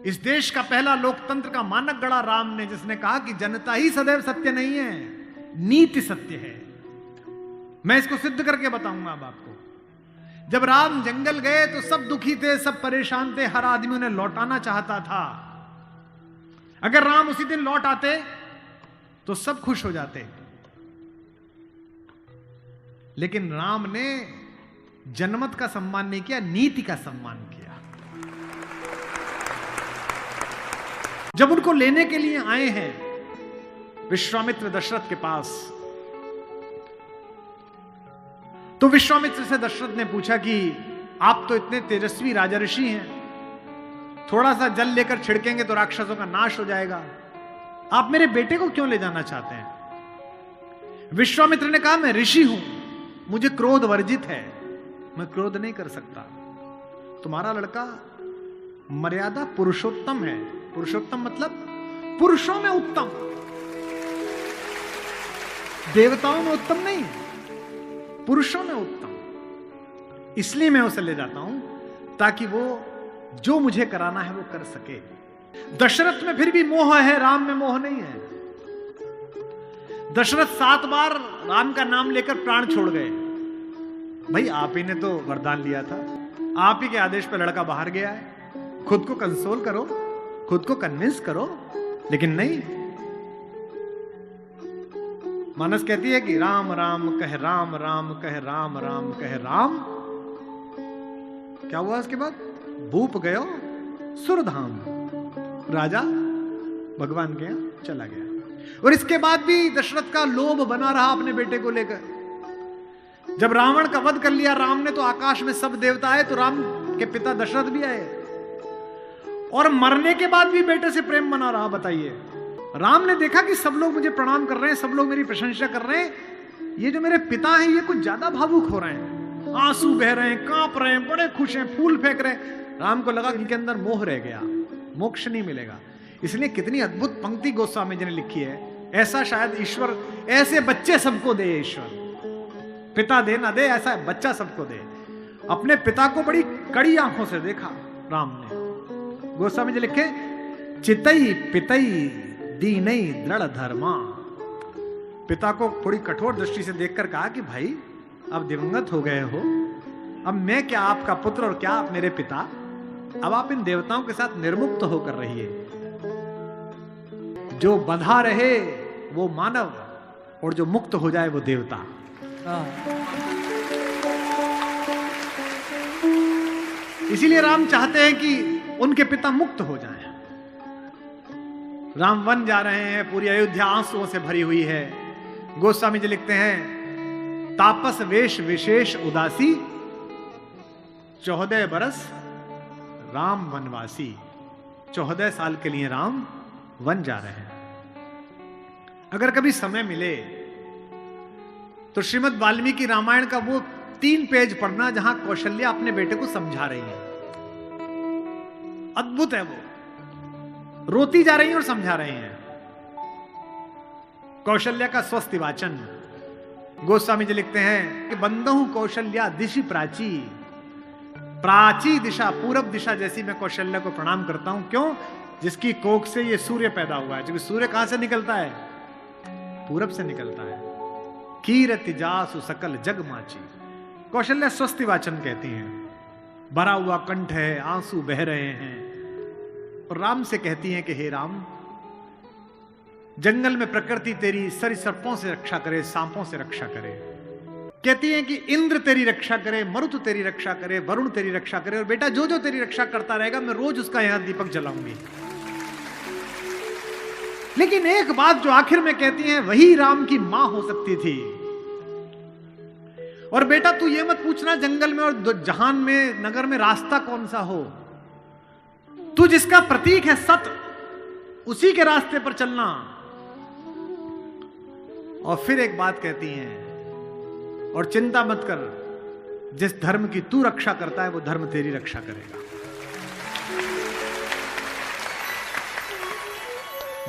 इस देश का पहला लोकतंत्र का मानक गढ़ा राम ने, जिसने कहा कि जनता ही सदैव सत्य नहीं है, नीति सत्य है। मैं इसको सिद्ध करके बताऊंगा अब आपको। जब राम जंगल गए तो सब दुखी थे, सब परेशान थे, हर आदमी उन्हें लौटाना चाहता था। अगर राम उसी दिन लौट आते तो सब खुश हो जाते, लेकिन राम ने जनमत का सम्मान नहीं किया, नीति का सम्मान किया। जब उनको लेने के लिए आए हैं विश्वामित्र दशरथ के पास, तो विश्वामित्र से दशरथ ने पूछा कि आप तो इतने तेजस्वी राजा ऋषि हैं, थोड़ा सा जल लेकर छिड़केंगे तो राक्षसों का नाश हो जाएगा, आप मेरे बेटे को क्यों ले जाना चाहते हैं? विश्वामित्र ने कहा, मैं ऋषि हूं, मुझे क्रोध वर्जित है, मैं क्रोध नहीं कर सकता। तुम्हारा लड़का मर्यादा पुरुषोत्तम है। पुरुषोत्तम मतलब पुरुषों में उत्तम, देवताओं में उत्तम नहीं, पुरुषों में उत्तम। इसलिए मैं उसे ले जाता हूं ताकि वो जो मुझे कराना है वो कर सके। दशरथ में फिर भी मोह है, राम में मोह नहीं है। दशरथ 7 बार राम का नाम लेकर प्राण छोड़ गए। भाई आप ही ने तो वरदान लिया था, आप ही के आदेश पर लड़का बाहर गया है, खुद को कंसोल करो, खुद को कन्विंस करो। लेकिन नहीं, मानस कहती है कि राम राम कह राम, राम कह राम, राम कह राम। क्या हुआ उसके बाद? भूप गयो सुरधाम, राजा भगवान के यहां चला गया। और इसके बाद भी दशरथ का लोभ बना रहा अपने बेटे को लेकर। जब रावण का वध कर लिया राम ने, तो आकाश में सब देवता आए, तो राम के पिता दशरथ भी आए, और मरने के बाद भी बेटे से प्रेम बना रहा। बताइए, राम ने देखा कि सब लोग मुझे प्रणाम कर रहे हैं, सब लोग मेरी प्रशंसा कर रहे हैं, ये जो मेरे पिता हैं ये कुछ ज्यादा भावुक हो रहे हैं, आंसू बह रहे हैं, कांप रहे हैं, बड़े खुश हैं, फूल फेंक रहे हैं। राम को लगा इनके अंदर मोह रह गया, मोक्ष नहीं मिलेगा। इसलिए कितनी अद्भुत पंक्ति गोस्वामी जी ने लिखी है, ऐसा शायद ईश्वर, ऐसे बच्चे सबको दे ईश्वर, पिता दे ना दे, ऐसा बच्चा सबको दे। अपने पिता को बड़ी कड़ी आंखों से देखा राम ने। गोस्वामी जी लिखे, चितई पितई दीनई दृढ़ धर्मा। पिता को थोड़ी कठोर दृष्टि से देखकर कहा कि भाई अब दिवंगत हो गए हो, अब मैं क्या आपका पुत्र और क्या आप मेरे पिता, अब आप इन देवताओं के साथ निर्मुक्त होकर रहिए। जो बंधा रहे वो मानव, और जो मुक्त हो जाए वो देवता। इसीलिए राम चाहते हैं कि उनके पिता मुक्त हो जाएं। राम वन जा रहे हैं, पूरी अयोध्या आंसुओं से भरी हुई है। गोस्वामी जी लिखते हैं, तापस वेश विशेष उदासी, 14 बरस राम वनवासी। 14 साल के लिए राम वन जा रहे हैं। अगर कभी समय मिले तो श्रीमद् वाल्मीकि रामायण का वो 3 पेज पढ़ना जहां कौशल्या अपने बेटे को समझा रही है। अद्भुत है, वो रोती जा रही है और समझा रही हैं। कौशल्या का स्वस्ति वाचन गोस्वामी जी लिखते हैं कि बंदहु कौशल्या दिशि प्राची, प्राची दिशा, पूरब दिशा जैसी मैं कौशल्या को प्रणाम करता हूं। क्यों? जिसकी कोख से ये सूर्य पैदा हुआ है। क्योंकि सूर्य कहां से निकलता है? पूरब से निकलता है। कीरति जासु सकल जग माची। कौशल्या स्वस्ति वाचन कहती हैं। भरा हुआ कंठ है, आंसू बह रहे हैं, और राम से कहती हैं कि हे राम, जंगल में प्रकृति तेरी सरीसृपों से रक्षा करे, सांपों से रक्षा करे। कहती हैं कि इंद्र तेरी रक्षा करे, मरुत तेरी रक्षा करे, वरुण तेरी रक्षा करे, और बेटा जो जो तेरी रक्षा करता रहेगा मैं रोज उसका यहां दीपक जलाऊंगी। लेकिन एक बात जो आखिर में कहती हैं, वही राम की मां हो सकती थी। और बेटा तू ये मत पूछना जंगल में और जहान में, नगर में रास्ता कौन सा हो, तू जिसका प्रतीक है सत्य, उसी के रास्ते पर चलना। और फिर एक बात कहती हैं, और चिंता मत कर, जिस धर्म की तू रक्षा करता है वो धर्म तेरी रक्षा करेगा।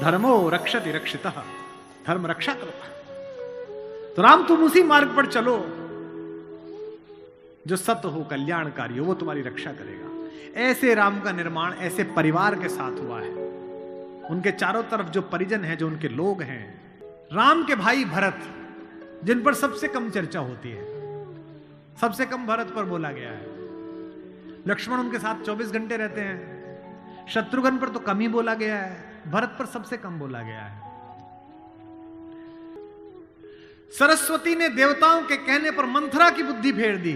धर्मो रक्षति रक्षितः, धर्म रक्षा करता है। तो राम तुम उसी मार्ग पर चलो जो सत्य हो, कल्याणकारी हो, वो तुम्हारी रक्षा करेगा। ऐसे राम का निर्माण ऐसे परिवार के साथ हुआ है। उनके चारों तरफ जो परिजन हैं, जो उनके लोग हैं, राम के भाई भरत, जिन पर सबसे कम चर्चा होती है, सबसे कम भरत पर बोला गया है। लक्ष्मण उनके साथ 24 घंटे रहते हैं। शत्रुघ्न पर तो कम ही बोला गया है, भरत पर सबसे कम बोला गया है। सरस्वती ने देवताओं के कहने पर मंथरा की बुद्धि फेर दी।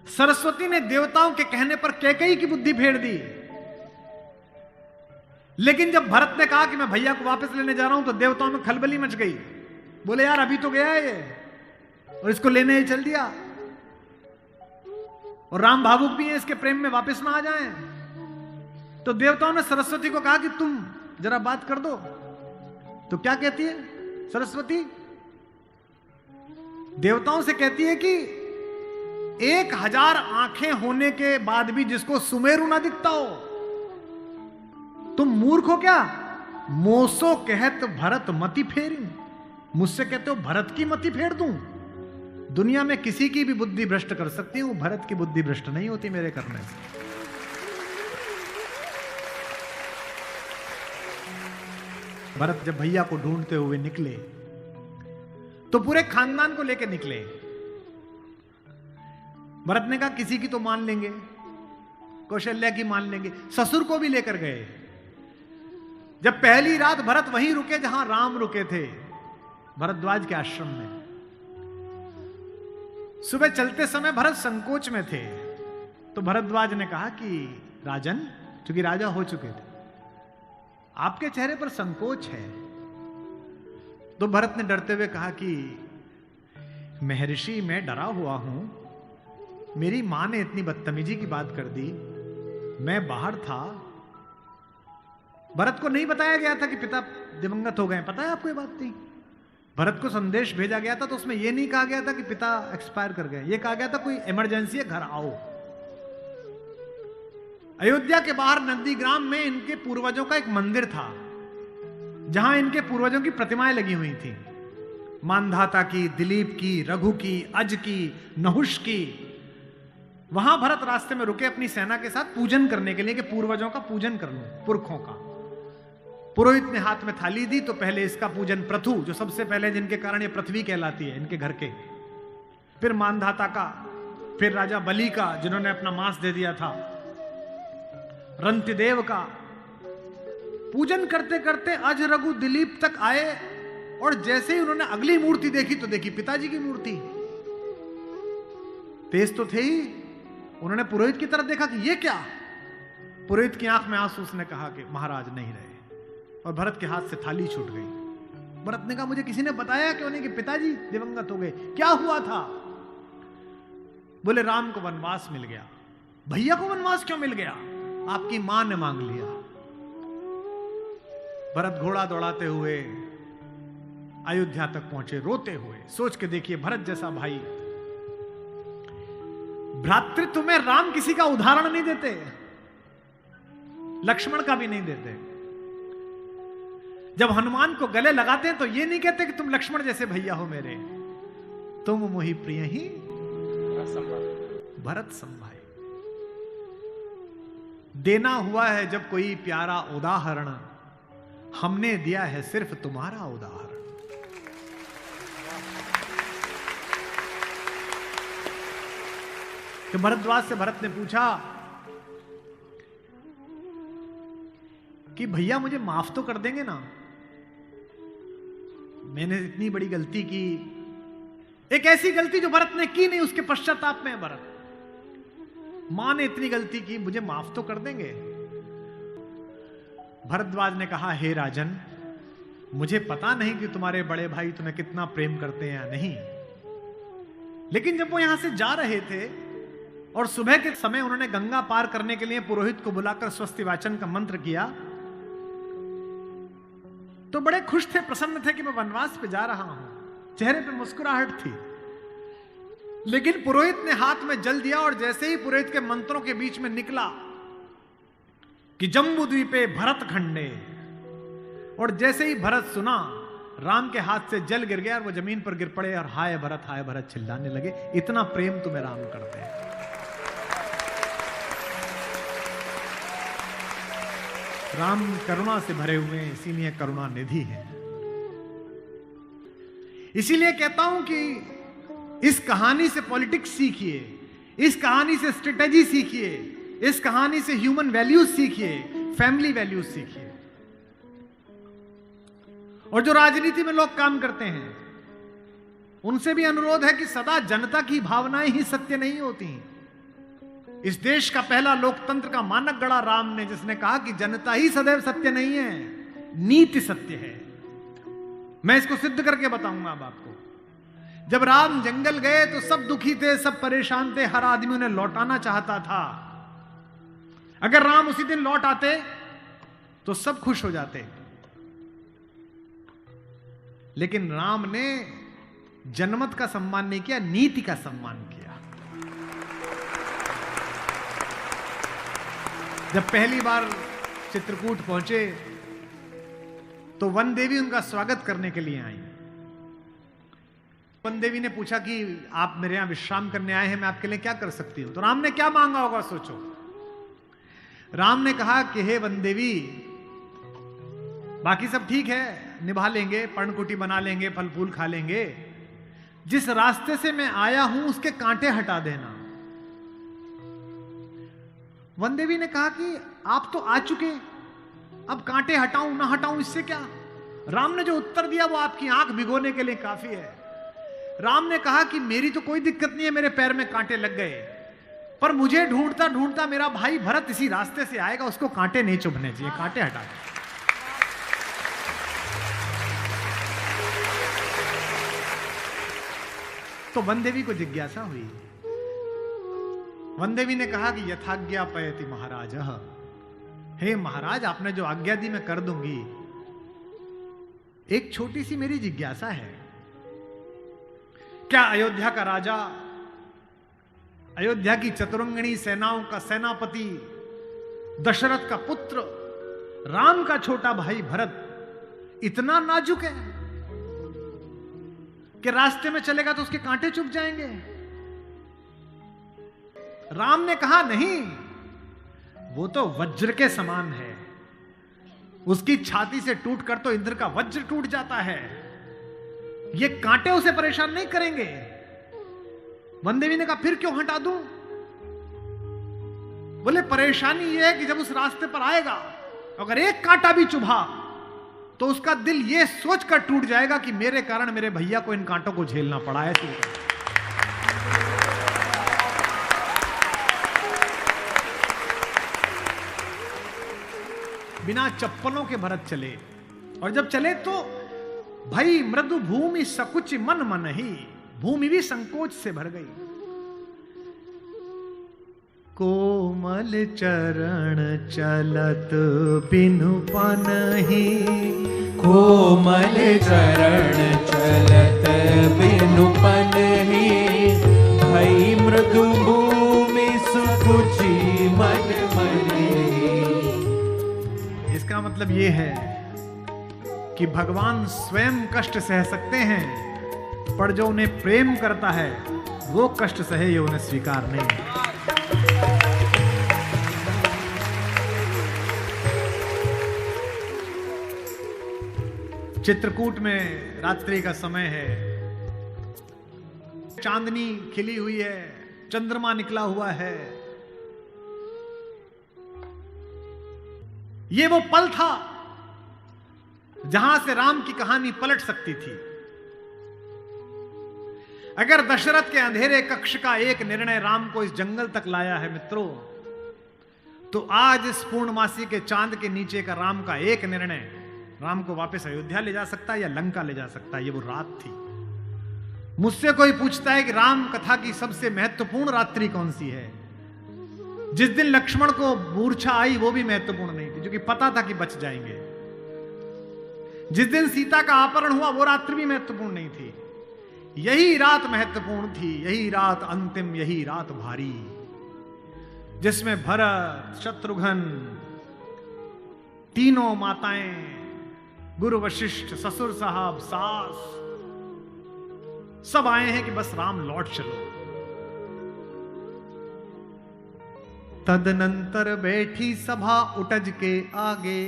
सरस्वती ने देवताओं के कहने पर कैकेयी की बुद्धि फेर दी। लेकिन जब भरत ने कहा कि मैं भैया को वापस लेने जा रहा हूं, तो देवताओं में खलबली मच गई। बोले यार अभी तो गया है ये, और इसको लेने ही चल दिया, और राम भावुक भी है, इसके प्रेम में वापस ना आ जाएं। तो देवताओं ने सरस्वती को कहा कि तुम जरा बात कर दो। तो क्या कहती है सरस्वती? देवताओं से कहती है कि 1000 आंखें होने के बाद भी जिसको सुमेरु ना दिखता हो, तुम मूर्ख हो क्या? मोसो कहत भरत मति फेरी, मुझसे कहते हो भरत की मति फेर दूं? दुनिया में किसी की भी बुद्धि भ्रष्ट कर सकती हूं, भरत की बुद्धि भ्रष्ट नहीं होती मेरे करने से। भरत जब भैया को ढूंढते हुए निकले तो पूरे खानदान को लेकर निकले। भरत ने कहा किसी की तो मान लेंगे, कौशल्या की मान लेंगे, ससुर को भी लेकर गए। जब पहली रात भरत वहीं रुके जहां राम रुके थे, भरद्वाज के आश्रम में। सुबह चलते समय भरत संकोच में थे, तो भरद्वाज ने कहा कि राजन, क्योंकि राजा हो चुके थे, आपके चेहरे पर संकोच है। तो भरत ने डरते हुए कहा कि महर्षि मैं डरा हुआ हूं, मेरी मां ने इतनी बदतमीजी की बात कर दी, मैं बाहर था। भरत को नहीं बताया गया था कि पिता दिवंगत हो गए, पता है आपको ये बात थी? भरत को संदेश भेजा गया था तो उसमें यह नहीं कहा गया था कि पिता एक्सपायर कर गए, यह कहा गया था कोई इमरजेंसी है, घर आओ। अयोध्या के बाहर नंदीग्राम में इनके पूर्वजों का एक मंदिर था, जहां इनके पूर्वजों की प्रतिमाएं लगी हुई थी, मानधाता की, दिलीप की, रघु की, अज की, नहुष की। वहां भरत रास्ते में रुके अपनी सेना के साथ पूजन करने के लिए, कि पूर्वजों का पूजन कर लूं, पुरखों का। पुरोहित ने हाथ में थाली दी, तो पहले इसका पूजन, प्रथु जो सबसे पहले, जिनके कारण ये पृथ्वी कहलाती है इनके घर के, फिर मानधाता का, फिर राजा बलि का जिन्होंने अपना मांस दे दिया था, रंतिदेव का। पूजन करते करते अज, रघु, दिलीप तक आए, और जैसे ही उन्होंने अगली मूर्ति देखी तो देखी पिताजी की मूर्ति। तेज तो थे ही, उन्होंने पुरोहित की तरफ देखा कि ये क्या? पुरोहित की आंख में आंसू, उसने कहा कि महाराज नहीं रहे, और भरत के हाथ से थाली छूट गई। भरत ने कहा मुझे किसी ने बताया क्यों नहीं कि पिताजी दिवंगत हो गए, क्या हुआ था? बोले राम को वनवास मिल गया। भैया को वनवास क्यों मिल गया? आपकी मां ने मांग लिया। भरत घोड़ा दौड़ाते हुए अयोध्या तक पहुंचे, रोते हुए। सोच के देखिए, भरत जैसा भाई, भ्रातृत्व में राम किसी का उदाहरण नहीं देते, लक्ष्मण का भी नहीं देते। जब हनुमान को गले लगाते हैं तो ये नहीं कहते कि तुम लक्ष्मण जैसे भैया हो मेरे, तुम मोहि प्रिय ही भरत संभाई। देना हुआ है जब कोई प्यारा उदाहरण, हमने दिया है सिर्फ तुम्हारा उदाहरण। तो भरद्वाज से भरत ने पूछा कि भैया मुझे माफ तो कर देंगे ना? मैंने इतनी बड़ी गलती की, एक ऐसी गलती जो भरत ने की नहीं, उसके पश्चाताप में है भरत। मां ने इतनी गलती की, मुझे माफ तो कर देंगे? भरद्वाज ने कहा, हे राजन, मुझे पता नहीं कि तुम्हारे बड़े भाई तुम्हें कितना प्रेम करते हैं या नहीं, लेकिन जब वो यहां से जा रहे थे और सुबह के समय उन्होंने गंगा पार करने के लिए पुरोहित को बुलाकर स्वस्ति वाचन का मंत्र किया, तो बड़े खुश थे, प्रसन्न थे कि मैं वनवास पे जा रहा हूं, चेहरे पे मुस्कुराहट थी। लेकिन पुरोहित ने हाथ में जल दिया, और जैसे ही पुरोहित के मंत्रों के बीच में निकला कि जम्बू द्वीपे भरत खंडे, और जैसे ही भरत सुना, राम के हाथ से जल गिर गया और वो जमीन पर गिर पड़े और हाय भरत चिल्लाने लगे। इतना प्रेम तुम्हें राम करते हैं। राम करुणा से भरे हुए हैं, इसीलिए करुणा निधि है। इसीलिए कहता हूं कि इस कहानी से पॉलिटिक्स सीखिए, इस कहानी से स्ट्रेटेजी सीखिए, इस कहानी से ह्यूमन वैल्यूज सीखिए, फैमिली वैल्यूज सीखिए। और जो राजनीति में लोग काम करते हैं उनसे भी अनुरोध है कि सदा जनता की भावनाएं ही सत्य नहीं होती। इस देश का पहला लोकतंत्र का मानक गढ़ा राम ने, जिसने कहा कि जनता ही सदैव सत्य नहीं है, नीति सत्य है। मैं इसको सिद्ध करके बताऊंगा अब आपको। जब राम जंगल गए तो सब दुखी थे, सब परेशान थे, हर आदमी उन्हें लौटाना चाहता था। अगर राम उसी दिन लौट आते तो सब खुश हो जाते, लेकिन राम ने जनमत का सम्मान नहीं किया, नीति का सम्मान किया। जब पहली बार चित्रकूट पहुंचे तो वन देवी उनका स्वागत करने के लिए आई। वन देवी ने पूछा कि आप मेरे यहां विश्राम करने आए हैं, मैं आपके लिए क्या कर सकती हूं। तो राम ने क्या मांगा होगा सोचो। राम ने कहा कि हे वन देवी, बाकी सब ठीक है, निभा लेंगे, पर्णकुटी बना लेंगे, फल फूल खा लेंगे, जिस रास्ते से मैं आया हूं उसके कांटे हटा देना। वन देवी ने कहा कि आप तो आ चुके, अब कांटे हटाऊं ना हटाऊं इससे क्या। राम ने जो उत्तर दिया वो आपकी आंख भिगोने के लिए काफी है। राम ने कहा कि मेरी तो कोई दिक्कत नहीं है, मेरे पैर में कांटे लग गए, पर मुझे ढूंढता ढूंढता मेरा भाई भरत इसी रास्ते से आएगा, उसको कांटे नहीं चुभने चाहिए, कांटे हटा दे। तो वन देवी को जिज्ञासा हुई। वन देवी ने कहा कि यथाज्ञा पयति महाराज, हे महाराज, आपने जो आज्ञा दी मैं कर दूंगी। एक छोटी सी मेरी जिज्ञासा है, क्या अयोध्या का राजा, अयोध्या की चतुरंगिणी सेनाओं का सेनापति, दशरथ का पुत्र, राम का छोटा भाई भरत इतना नाजुक है कि रास्ते में चलेगा तो उसके कांटे चुभ जाएंगे? राम ने कहा नहीं, वो तो वज्र के समान है, उसकी छाती से टूटकर तो इंद्र का वज्र टूट जाता है, ये कांटे उसे परेशान नहीं करेंगे। वन देवी ने कहा फिर क्यों हटा दूं? बोले परेशानी यह है कि जब उस रास्ते पर आएगा अगर एक कांटा भी चुभा तो उसका दिल यह सोचकर टूट जाएगा कि मेरे कारण मेरे भैया को इन कांटों को झेलना पड़ा है। बिना चप्पलों के भरत चले, और जब चले तो भाई मृदु भूमि सकुच मन मन ही, भूमि भी संकोच से भर गई। कोमल चरण चलत बिनु पनहि, कोमल चरण चलत बिनु पनहि, भई मृदु भूमि सुकुचि मन मनि। इसका मतलब ये है कि भगवान स्वयं कष्ट सह सकते हैं, पर जो उन्हें प्रेम करता है वो कष्ट सहे ये उन्हें स्वीकार नहीं। चित्रकूट में रात्रि का समय है, चांदनी खिली हुई है, चंद्रमा निकला हुआ है। ये वो पल था जहां से राम की कहानी पलट सकती थी। अगर दशरथ के अंधेरे कक्ष का एक निर्णय राम को इस जंगल तक लाया है मित्रों, तो आज इस पूर्णमासी के चांद के नीचे का राम का एक निर्णय राम को वापस अयोध्या ले जा सकता है या लंका ले जा सकता है। ये वो रात थी। मुझसे कोई पूछता है कि राम कथा की सबसे महत्वपूर्ण रात्रि कौन सी है? जिस दिन लक्ष्मण को मूर्छा आई वो भी महत्वपूर्ण नहीं थी, क्योंकि पता था कि बच जाएंगे। जिस दिन सीता का अपहरण हुआ वो रात्रि भी महत्वपूर्ण नहीं थी। यही रात महत्वपूर्ण थी, यही रात अंतिम, यही रात भारी, जिसमें भरत, शत्रुघ्न, तीनों माताएं, गुरु वशिष्ठ, ससुर साहब, सास, सब आए हैं कि बस राम लौट चलो। तदनंतर बैठी सभा उटज के आगे,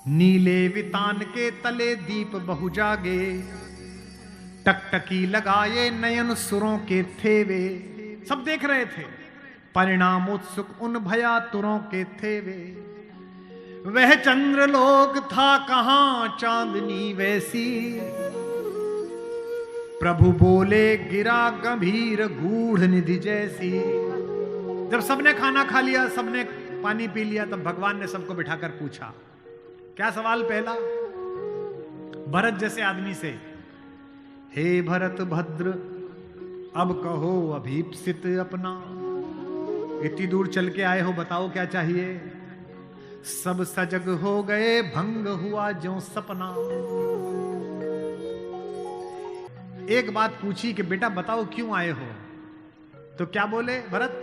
नीले वितान के तले दीप बहु जागे, टकटकी लगाए नयन सुरों के थे वे। सब देख रहे थे, परिणाम उत्सुक उन भया तुरों के थे वे। वह चंद्रलोक था कहां चांदनी वैसी, प्रभु बोले गिरा गंभीर गूढ़ निधि जैसी। जब सबने खाना खा लिया, सबने पानी पी लिया, तब भगवान ने सबको बिठाकर पूछा। क्या सवाल पहला? भरत जैसे आदमी से, हे भरत भद्र, अब कहो अभीप्सित अपना। इतनी दूर चल के आए हो, बताओ क्या चाहिए? सब सजग हो गए, भंग हुआ ज्यों सपना। एक बात पूछी कि बेटा बताओ क्यों आए हो? तो क्या बोले भरत?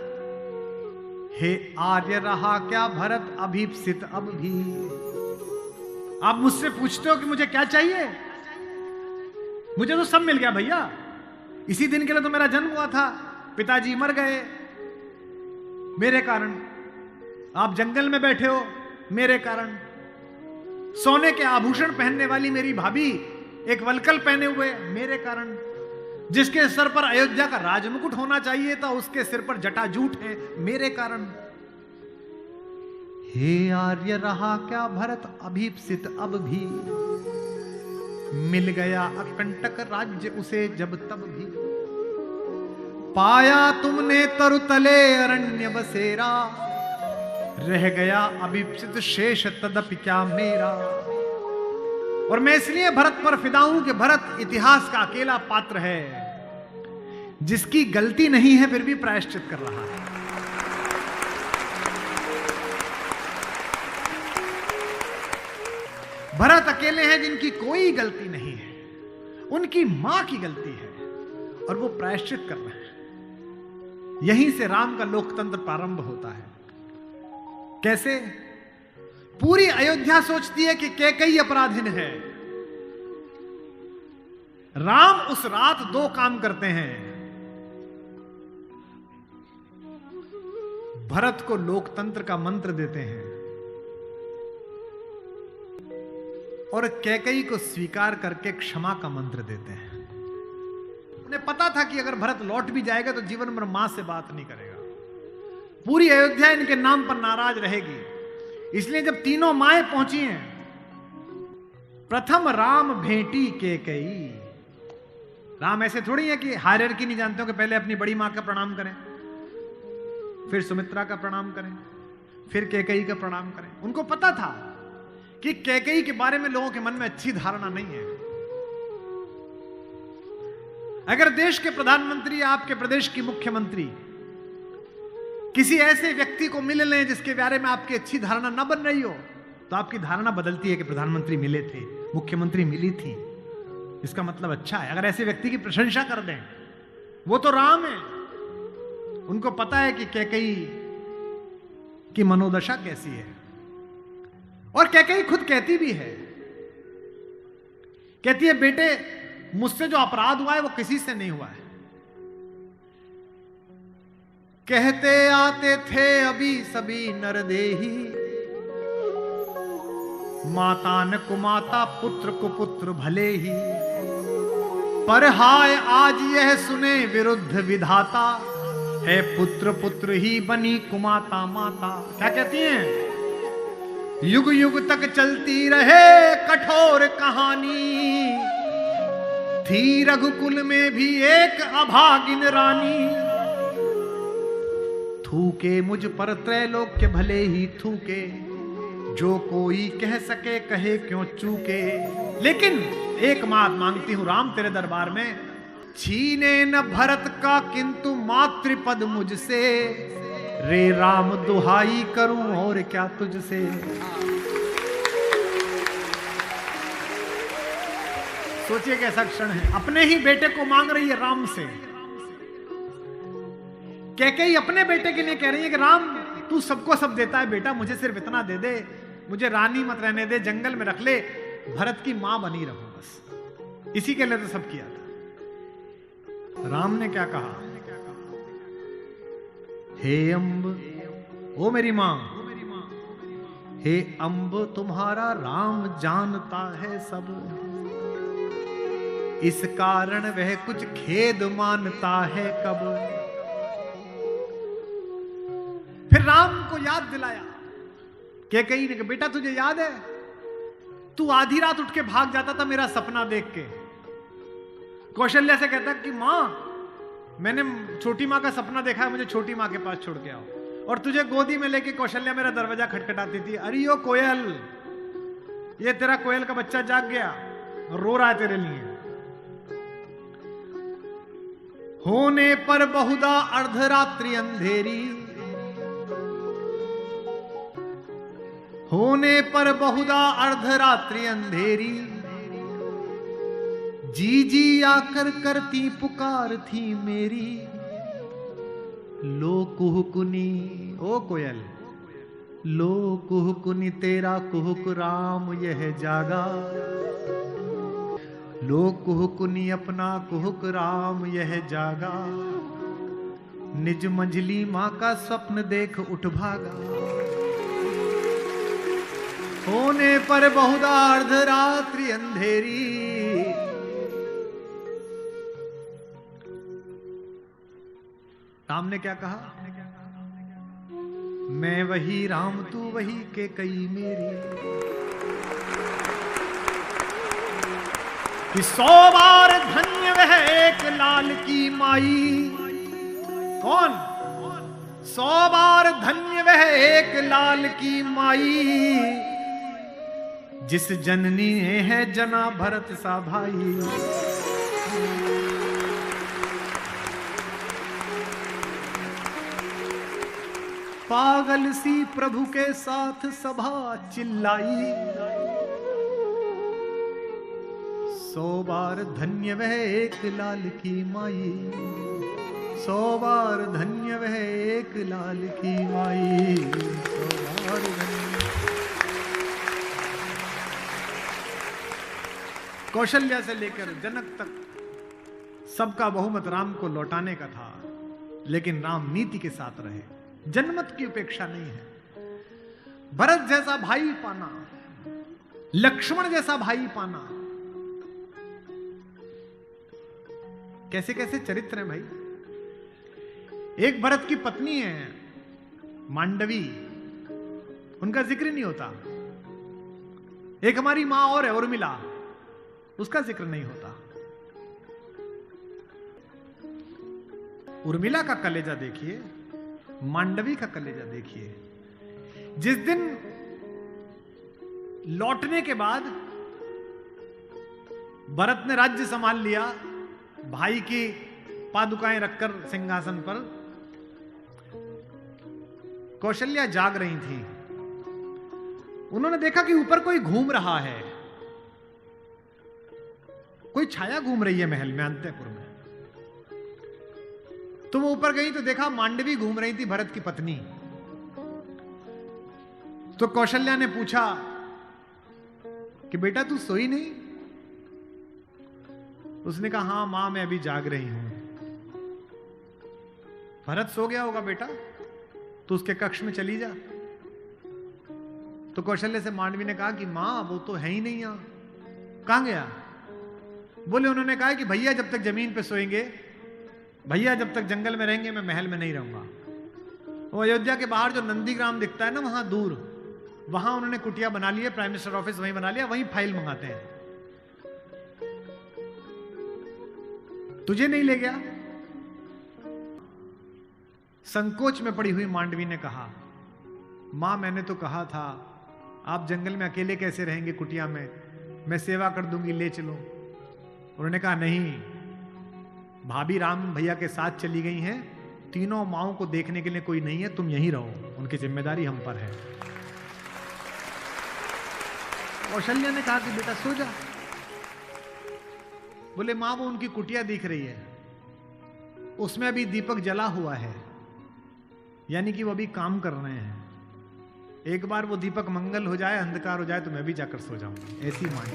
हे आर्य रहा क्या भरत अभीप्सित अब भी। आप मुझसे पूछते हो कि मुझे क्या चाहिए? मुझे तो सब मिल गया भैया। इसी दिन के लिए तो मेरा जन्म हुआ था, पिताजी मर गए मेरे कारण, आप जंगल में बैठे हो मेरे कारण, सोने के आभूषण पहनने वाली मेरी भाभी एक वलकल पहने हुए मेरे कारण, जिसके सर पर अयोध्या का राजमुकुट होना चाहिए था उसके सिर पर जटाजूट है मेरे कारण। हे आर्य रहा क्या भरत अभीप्सित अब भी, मिल गया अकंटक राज्य उसे जब तब भी। पाया तुमने तरुतले अरण्य बसेरा, रह गया अभीप्सित शेष तदपि क्या मेरा। और मैं इसलिए भरत पर फिदा हूं कि भरत इतिहास का अकेला पात्र है जिसकी गलती नहीं है फिर भी प्रायश्चित कर रहा है। भरत अकेले हैं जिनकी कोई गलती नहीं है, उनकी मां की गलती है और वो प्रायश्चित कर रहे हैं। यहीं से राम का लोकतंत्र प्रारंभ होता है। कैसे? पूरी अयोध्या सोचती है कि कैकेयी अपराधीन है। राम उस रात दो काम करते हैं। भरत को लोकतंत्र का मंत्र देते हैं और कैकेयी को स्वीकार करके क्षमा का मंत्र देते हैं। उन्हें पता था कि अगर भरत लौट भी जाएगा तो जीवन भर मां से बात नहीं करेगा, पूरी अयोध्या इनके नाम पर नाराज रहेगी। इसलिए जब तीनों माएं पहुंची हैं, प्रथम राम भेंटी कैकेयी। राम ऐसे थोड़ी है कि हायरार्की नहीं जानते हो कि पहले अपनी बड़ी मां का प्रणाम करें, फिर सुमित्रा का प्रणाम करें, फिर कैकेयी का प्रणाम करें। उनको पता था कि कैकेयी के बारे में लोगों के मन में अच्छी धारणा नहीं है। अगर देश के प्रधानमंत्री, आपके प्रदेश की मुख्यमंत्री किसी ऐसे व्यक्ति को मिल लें जिसके बारे में आपकी अच्छी धारणा न बन रही हो, तो आपकी धारणा बदलती है कि प्रधानमंत्री मिले थे, मुख्यमंत्री मिली थी, इसका मतलब अच्छा है। अगर ऐसे व्यक्ति की प्रशंसा कर दें, वो तो राम है, उनको पता है कि कैकेयी की मनोदशा कैसी है। और कैकेयी खुद कहती भी है, कहती है बेटे मुझसे जो अपराध हुआ है वो किसी से नहीं हुआ है। कहते आते थे अभी सभी नरदेही, माता न कुमाता पुत्र को पुत्र भले ही, पर हाय आज यह सुने विरुद्ध विधाता, है पुत्र पुत्र ही बनी कुमाता माता। क्या कहती हैं? युग युग तक चलती रहे कठोर कहानी, थी रघुकुल में भी एक अभागिन रानी, थूके मुझ पर त्रैलोक्य भले ही थूके, जो कोई कह सके कहे क्यों चूके। लेकिन एक बात मांगती हूं राम तेरे दरबार में, छीने न भरत का किंतु मातृपद मुझसे, रे राम दुहाई करूं और क्या तुझसे। सोचिए कैसा क्षण है, अपने ही बेटे को मांग रही है राम से। कैकेयी अपने बेटे के लिए कह रही है कि राम तू सबको सब देता है बेटा, मुझे सिर्फ इतना दे दे, मुझे रानी मत रहने दे, जंगल में रख ले, भरत की मां बनी रहूं बस। इसी के लिए तो सब किया था। राम ने क्या कहा? हे अम्ब, ओ मेरी मां, हे अम्ब तुम्हारा राम जानता है सब, इस कारण वह कुछ खेद मानता है कब। फिर राम को याद दिलाया कि कहीं ने, बेटा तुझे याद है तू आधी रात उठ के भाग जाता था मेरा सपना देख के। कौशल्या से कहता कि मां मैंने छोटी मां का सपना देखा है, मुझे छोटी मां के पास छोड़ के आओ। और तुझे गोदी में लेके कौशल्या मेरा दरवाजा खटखटाती थी, अरे ओ कोयल, ये तेरा कोयल का बच्चा जाग गया, रो रहा है तेरे लिए। होने पर बहुधा अर्धरात्रि अंधेरी, होने पर बहुधा अर्धरात्रि अंधेरी, जी जी आकर करती पुकार थी मेरी। लो कुहुकुनी, ओ कोयल, लो कुहुकुनी तेरा कुहुक राम यह जागा। लो कुहुकुनी अपना कुहुक राम यह जागा। निज मंझली मां का स्वप्न देख उठ भागा। होने पर बहुधा अर्धरात्रि अंधेरी, राम ने क्या कहा, मैं वही राम तू वही के कई मेरी। कि 100 बार धन्य वह एक लाल की माई। कौन? 100 बार धन्य वह एक लाल की माई, जिस जननी है जना भरत सा भाई। पागल सी प्रभु के साथ सभा चिल्लाई। 100 बार धन्य वह एक लाल की माई। 100 बार धन्य वह एक लाल की माई। 100 बार धन्य। कौशल्या से लेकर जनक तक सबका बहुमत राम को लौटाने का था, लेकिन राम नीति के साथ रहे। जनमत की उपेक्षा नहीं है। भरत जैसा भाई पाना, लक्ष्मण जैसा भाई पाना, कैसे कैसे चरित्र हैं भाई। एक भरत की पत्नी है मांडवी, उनका जिक्र नहीं होता। एक हमारी मां और है उर्मिला, उसका जिक्र नहीं होता। उर्मिला का कलेजा देखिए, मांडवी का कलेजा देखिए। जिस दिन लौटने के बाद भरत ने राज्य संभाल लिया, भाई की पादुकाएं रखकर सिंहासन पर, कौशल्या जाग रही थी। उन्होंने देखा कि ऊपर कोई घूम रहा है, कोई छाया घूम रही है महल में, अंतःपुर में। तो वो ऊपर गई तो देखा मांडवी घूम रही थी, भरत की पत्नी। तो कौशल्या ने पूछा कि बेटा तू सोई नहीं? उसने कहा हां मां मैं अभी जाग रही हूं। भरत सो गया होगा बेटा, तो उसके कक्ष में चली जा। तो कौशल्या से मांडवी ने कहा कि मां वो तो है ही नहीं यहां, कहां गया? बोले उन्होंने कहा कि भैया जब तक जमीन पे सोएंगे, भैया जब तक जंगल में रहेंगे, मैं महल में नहीं रहूंगा। वो अयोध्या के बाहर जो नंदीग्राम दिखता है ना, वहां दूर, वहां उन्होंने कुटिया बना ली है, प्राइम मिनिस्टर ऑफिस वहीं बना लिया, वहीं फाइल मंगाते हैं। तुझे नहीं ले गया? संकोच में पड़ी हुई मांडवी ने कहा मां मैंने तो कहा था आप जंगल में अकेले कैसे रहेंगे कुटिया में, मैं सेवा कर दूंगी, ले चलो। उन्होंने कहा नहीं, भाभी राम भैया के साथ चली गई हैं, तीनों माओं को देखने के लिए कोई नहीं है, तुम यहीं रहो, उनकी जिम्मेदारी हम पर है। कौशल्या ने कहा कि बेटा सो जा। बोले मां वो उनकी कुटिया दिख रही है, उसमें अभी दीपक जला हुआ है, यानी कि वो अभी काम कर रहे हैं। एक बार वो दीपक मंगल हो जाए, अंधकार हो जाए, तो मैं भी जाकर सो जाऊंगा। ऐसी मान।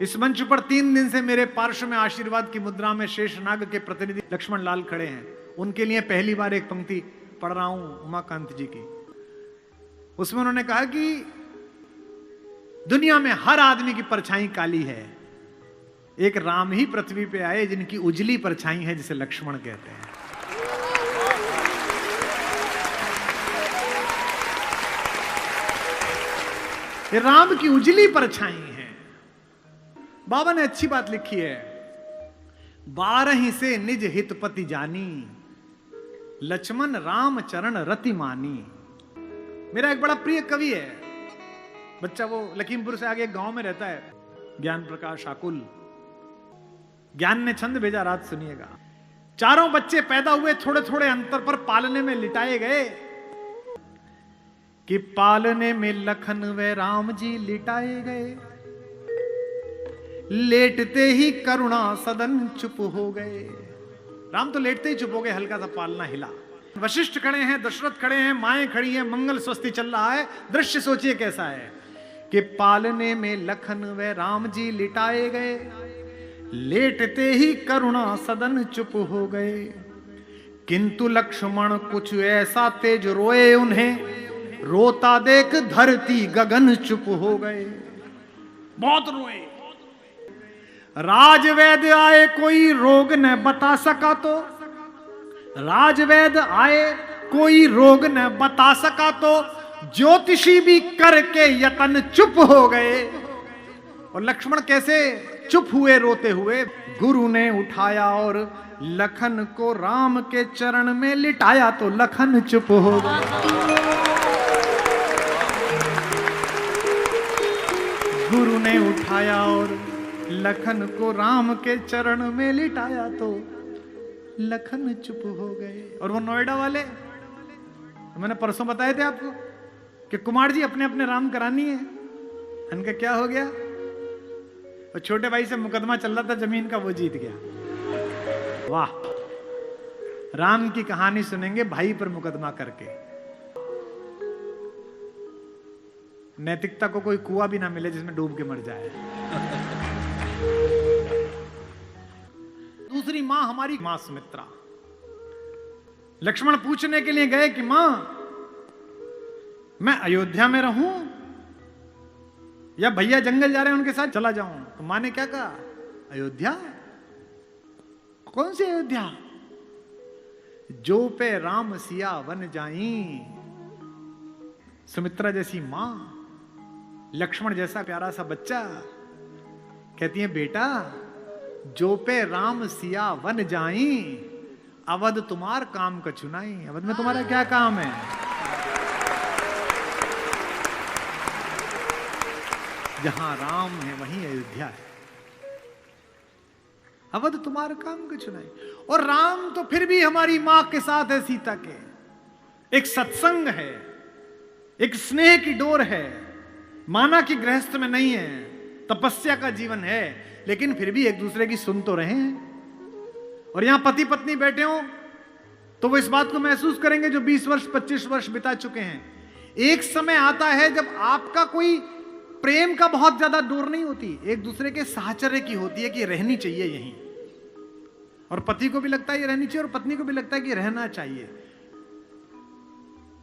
इस मंच पर 3 दिन से मेरे पार्श्व में आशीर्वाद की मुद्रा में शेषनाग के प्रतिनिधि लक्ष्मण लाल खड़े हैं। उनके लिए पहली बार एक पंक्ति पढ़ रहा हूं उमाकांत जी की। उसमें उन्होंने कहा कि दुनिया में हर आदमी की परछाई काली है, एक राम ही पृथ्वी पे आए जिनकी उजली परछाई है, जिसे लक्ष्मण कहते हैं। ये राम की उजली परछाई है। बाबा ने अच्छी बात लिखी है, 12 से निज हितपति जानी, लक्ष्मण राम चरण रति मानी। मेरा एक बड़ा प्रिय कवि है, बच्चा वो लखीमपुर से आगे एक गांव में रहता है, ज्ञान प्रकाश आकुल। ज्ञान ने छंद भेजा, रात सुनिएगा। 4 बच्चे पैदा हुए, थोड़े थोड़े अंतर पर पालने में लिटाए गए, कि पालने में लखन व राम जी लिटाए गए, लेटते ही करुणा सदन चुप हो गए। राम तो लेटते ही चुप हो गए, हल्का सा पालना हिला। वशिष्ठ खड़े हैं, दशरथ खड़े हैं, माएं खड़ी हैं, मंगल स्वस्ति चल रहा है। दृश्य सोचिए कैसा है कि पालने में लखन व राम जी लिटाए गए, लेटते ही करुणा सदन चुप हो गए, किंतु लक्ष्मण कुछ ऐसा तेज रोए उन्हें, रोता देख धरती गगन चुप हो गए। बहुत रोए। राजवैद्य आए कोई रोग न बता सका तो, राजवैद्य आए कोई रोग न बता सका तो, ज्योतिषी भी करके यतन चुप हो गए। और लक्ष्मण कैसे चुप हुए रोते हुए? गुरु ने उठाया और लखन को राम के चरण में लिटाया तो लखन चुप हो गए। गुरु ने उठाया और लखन को राम के चरण में लिटाया तो लखन चुप हो गए। और वो नोएडा वाले, मैंने परसों बताए थे आपको कि कुमार जी अपने अपने राम करानी है। इनका क्या हो गया? और छोटे भाई से मुकदमा चल रहा था जमीन का, वो जीत गया। वाह, राम की कहानी सुनेंगे भाई पर मुकदमा करके। नैतिकता को कोई कुआं भी ना मिले जिसमें डूब के मर जाए। दूसरी मां हमारी मां सुमित्रा। लक्ष्मण पूछने के लिए गए कि मां, मैं अयोध्या में रहूं या भैया जंगल जा रहे हैं उनके साथ चला जाऊं? तो मां ने क्या कहा? अयोध्या? कौन सी अयोध्या? जो पे राम सिया वन जाई। सुमित्रा जैसी मां, लक्ष्मण जैसा प्यारा सा बच्चा, कहती है बेटा जो पे राम सिया वन जाई, अवध तुम्हार काम कछुनाई। अवध में तुम्हारा क्या काम है? जहां राम है वहीं अयोध्या है। अवध तुम्हारा काम कछुनाई। और राम तो फिर भी हमारी मां के साथ है, सीता के। एक सत्संग है, एक स्नेह की डोर है। माना कि गृहस्थ में नहीं है, तपस्या का जीवन है, लेकिन फिर भी एक दूसरे की सुन तो रहे हैं। और यहां पति पत्नी बैठे हो तो वो इस बात को महसूस करेंगे जो 20 वर्ष 25 वर्ष बिता चुके हैं। एक समय आता है जब आपका कोई प्रेम का बहुत ज्यादा डोर नहीं होती, एक दूसरे के साहचर्य की होती है कि रहनी चाहिए यहीं। और पति को भी लगता है ये रहनी चाहिए और पत्नी को भी लगता है कि रहना चाहिए।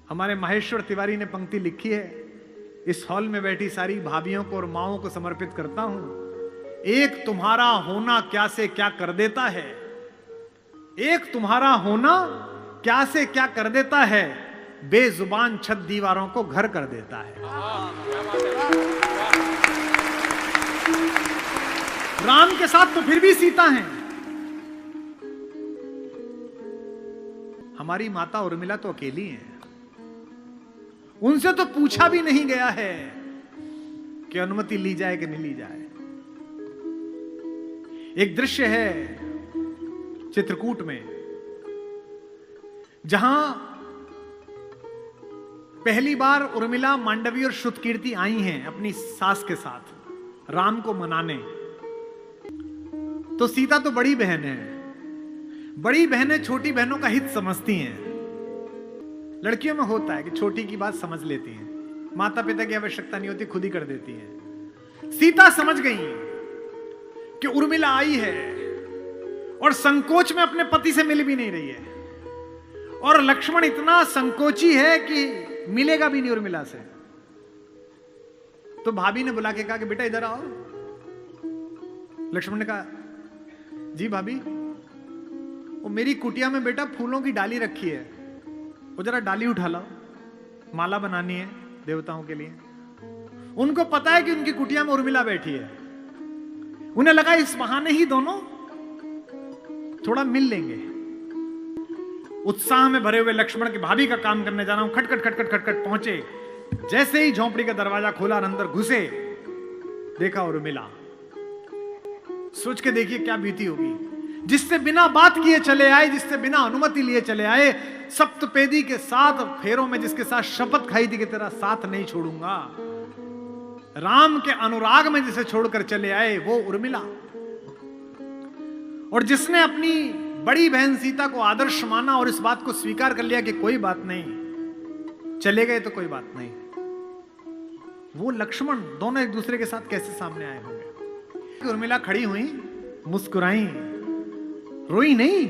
हमारे माहेश्वर तिवारी ने पंक्ति लिखी है, इस हॉल में बैठी सारी भाभियों को और माओं को समर्पित करता हूं। एक तुम्हारा होना क्या से क्या कर देता है, एक तुम्हारा होना क्या से क्या कर देता है, बेजुबान छत दीवारों को घर कर देता है। राम के साथ तो फिर भी सीता हैं। हमारी माता उर्मिला तो अकेली हैं। उनसे तो पूछा भी नहीं गया है कि अनुमति ली जाए कि नहीं ली जाए। एक दृश्य है चित्रकूट में, जहां पहली बार उर्मिला, मांडवी और श्रुतकीर्ति आई हैं अपनी सास के साथ राम को मनाने। तो सीता तो बड़ी बहन है, बड़ी बहनें छोटी बहनों का हित समझती हैं। लड़कियों में होता है कि छोटी की बात समझ लेती हैं, माता पिता की आवश्यकता नहीं होती, खुद ही कर देती हैं। सीता समझ गई कि उर्मिला आई है और संकोच में अपने पति से मिल भी नहीं रही है, और लक्ष्मण इतना संकोची है कि मिलेगा भी नहीं उर्मिला से। तो भाभी ने बुला के कहा कि बेटा इधर आओ। लक्ष्मण ने कहा जी भाभी, वो मेरी कुटिया में बेटा फूलों की डाली रखी है, वो जरा डाली उठा लाओ, माला बनानी है देवताओं के लिए। उनको पता है कि उनकी कुटिया में उर्मिला बैठी है, उन्हें लगा इस बहाने ही दोनों थोड़ा मिल लेंगे। उत्साह में भरे हुए लक्ष्मण की भाभी का काम करने जा रहा हूं, खटखट खटखट खटखट पहुंचे। जैसे ही झोंपड़ी का दरवाजा खोला और अंदर घुसे, देखा उर्मिला। सोच के देखिए क्या बीती होगी। जिससे बिना बात किए चले आए, जिससे बिना अनुमति लिए चले आए, सप्तपेदी के 7 फेरों में जिसके साथ शपथ खाई थी कि तेरा साथ नहीं छोड़ूंगा, राम के अनुराग में जिसे छोड़कर चले आए, वो उर्मिला। और जिसने अपनी बड़ी बहन सीता को आदर्श माना और इस बात को स्वीकार कर लिया कि कोई बात नहीं, चले गए तो कोई बात नहीं, वो लक्ष्मण दोनों एक दूसरे के साथ कैसे सामने आए होंगे। उर्मिला खड़ी हुई, मुस्कुराई, रोई नहीं।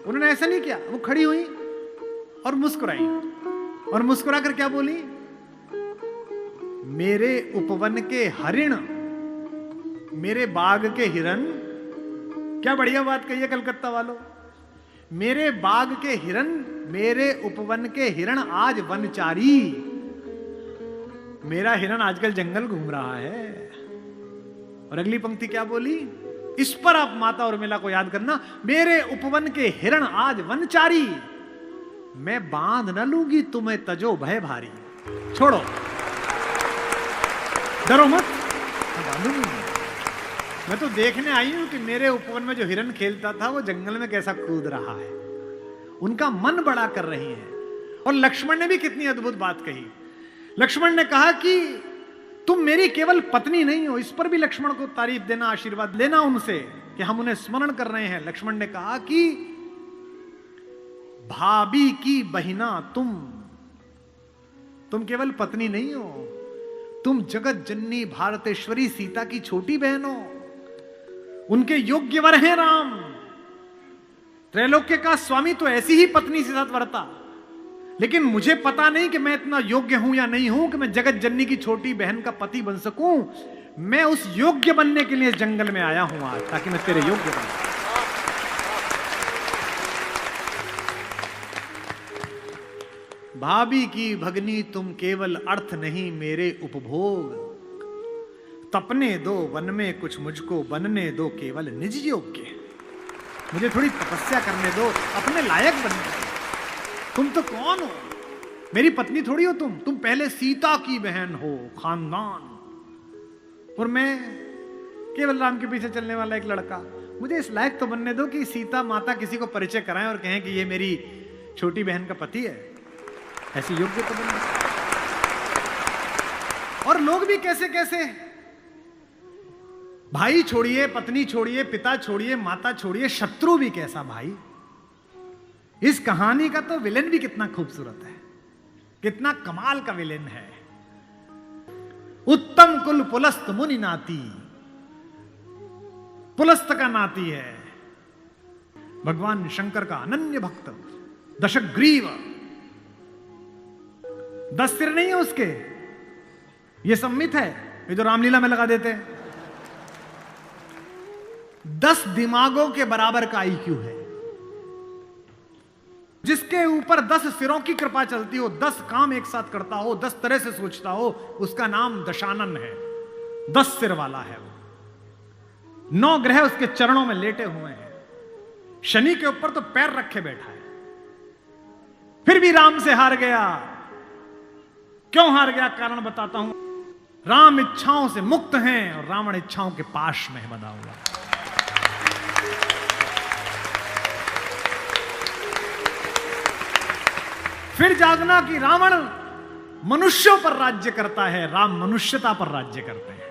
उन्होंने ऐसा नहीं किया, वो खड़ी हुई और मुस्कुराई, और मुस्कुरा कर क्या बोली, मेरे उपवन के हरिण, मेरे बाग के हिरन। क्या बढ़िया बात कही है कलकत्ता वालों। मेरे बाग के हिरन, मेरे उपवन के हिरन आज वनचारी। मेरा हिरन आजकल जंगल घूम रहा है। और अगली पंक्ति क्या बोली, इस पर आप माता उर्मिला को याद करना, मेरे उपवन के हिरण आज वनचारी, मैं बांध न लूंगी तुम्हें तजो भय भारी। छोड़ो, डरो मत, मैं बांधूंगी। मैं तो देखने आई हूं कि मेरे उपवन में जो हिरण खेलता था वो जंगल में कैसा कूद रहा है। उनका मन बड़ा कर रही है। और लक्ष्मण ने भी कितनी अद्भुत बात कही। लक्ष्मण ने कहा कि तुम मेरी केवल पत्नी नहीं हो। इस पर भी लक्ष्मण को तारीफ देना, आशीर्वाद लेना उनसे कि हम उन्हें स्मरण कर रहे हैं। लक्ष्मण ने कहा कि भाभी की बहिना तुम केवल पत्नी नहीं हो, तुम जगत जननी भारतेश्वरी सीता की छोटी बहन हो। उनके योग्य वर हैं राम। त्रैलोक्य का स्वामी तो ऐसी ही पत्नी के साथ वर्ता, लेकिन मुझे पता नहीं कि मैं इतना योग्य हूं या नहीं हूं कि मैं जगत जननी की छोटी बहन का पति बन सकूं। मैं उस योग्य बनने के लिए जंगल में आया हूं आज, ताकि मैं तेरे योग्य बन। भाभी की भगनी तुम केवल अर्थ नहीं मेरे उपभोग, तपने दो वन में कुछ मुझको बनने दो केवल निज योग्य। मुझे थोड़ी तपस्या करने दो, अपने लायक बनने दो। तुम तो कौन हो, मेरी पत्नी थोड़ी हो तुम पहले सीता की बहन हो, खानदान, और मैं केवल राम के पीछे चलने वाला एक लड़का। मुझे इस लायक तो बनने दो कि सीता माता किसी को परिचय कराएं और कहें कि ये मेरी छोटी बहन का पति है। ऐसी योग्य तो बनने। और लोग भी कैसे कैसे, भाई छोड़िए, पत्नी छोड़िए, पिता छोड़िए, माता छोड़िए, शत्रु भी कैसा भाई। इस कहानी का तो विलेन भी कितना खूबसूरत है, कितना कमाल का विलेन है। उत्तम कुल पुलस्त मुनि नाती, पुलस्त का नाती है भगवान शंकर का अनन्य भक्त। दशग्रीव, 10 सिर नहीं है उसके, ये सम्मित है, ये जो रामलीला में लगा देते हैं। 10 दिमागों के बराबर का आईक्यू है। जिसके ऊपर 10 सिरों की कृपा चलती हो, 10 काम एक साथ करता हो, 10 तरह से सोचता हो, उसका नाम दशानन है। 10 सिर वाला है वो। 9 ग्रह उसके चरणों में लेटे हुए हैं। शनि के ऊपर तो पैर रखे बैठा है। फिर भी राम से हार गया। क्यों हार गया, कारण बताता हूं। राम इच्छाओं से मुक्त हैं और रावण इच्छाओं के पाश में बंधा हुआ। फिर जागना कि रावण मनुष्यों पर राज्य करता है, राम मनुष्यता पर राज्य करते हैं।